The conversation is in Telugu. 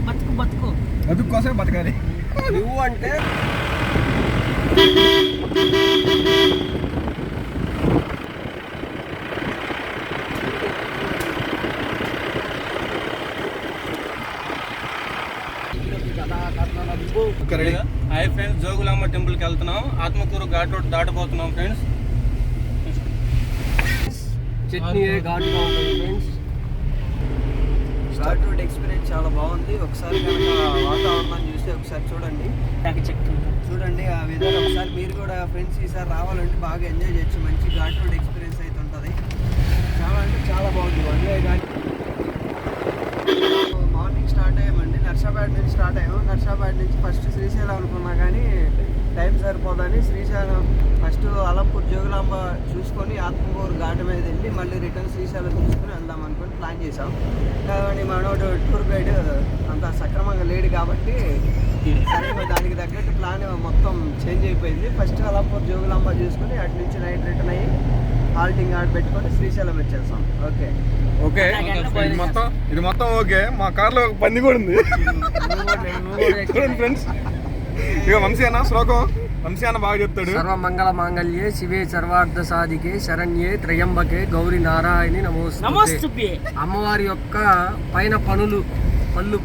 బతుకు బతుకు బతుకు కోసమే బతకాలి. నువ్వు అంటే హాయ్ ఫ్రెండ్స్, జోగులాంబ టెంపుల్కి వెళ్తున్నాం. ఆత్మకూరు ఘాట్ రోడ్ దాటబోతున్నాం ఫ్రెండ్స్. చట్నీ ఘాటుగా ఉంటుంది ఫ్రెండ్స్. ఘాట్ రోడ్ ఎక్స్పీరియన్స్ చాలా బాగుంది. ఒకసారి కనుక వాతావరణాన్ని చూస్తే ఒకసారి చూడండి. చూడండి ఆ విధంగా ఒకసారి మీరు కూడా ఫ్రెండ్స్ ఈసారి రావాలంటే బాగా ఎంజాయ్ చేయొచ్చు. మంచి ఘాట్ రోడ్ ఎక్స్పీరియన్స్ అయితే ఉంటుంది. చాలా అంటే చాలా బాగుంది. వన్వే ఘాట్ మార్నింగ్ స్టార్ట్ అయ్యామండి. నర్సాపేట నుంచి స్టార్ట్ అయ్యాము. నర్సాపేట నుంచి ఫస్ట్ శ్రీశైలం అనుకున్నా కానీ టైం సరిపోదని శ్రీశైలం ఫస్ట్ అలంపూర్ జోగులాంబ చూసుకొని ఆత్మకూరు ఘాట్ మీద వెళ్ళి మళ్ళీ రిటర్న్ శ్రీశైలం చూసుకొని వెళ్దాం అనుకుని ప్లాన్ చేసాం. కానీ మనోడు టూర్ గైడ్ అంత సక్రమంగా లేడు కాబట్టి సరిగ్గా దానికి తగ్గట్టు ప్లాన్ మొత్తం చేంజ్ అయిపోయింది. ఫస్ట్ అలంపూర్ జోగులాంబ చూసుకొని అటు నుంచి నైట్ రిటర్న్ అయ్యి హాల్టింగ్ ఆడ పెట్టుకొని శ్రీశైలం వచ్చేస్తాం. ఓకే ఓకే, ఇది మొత్తం ఓకే. మా కార్లో ఒక పంది కూడా ఉంది ఫ్రెండ్స్. ఇక వంశీ అన్న శ్లోకం, వంశీ అన్న బాగా చెప్తాడు. సర్వమంగళ మాంగళ్యే శివే సర్వార్థ సాధికే శరణ్యే త్రయంబకే గౌరీ నారాయణి నమోస్తుతే. అమ్మవారి యొక్క పైన పళ్ళు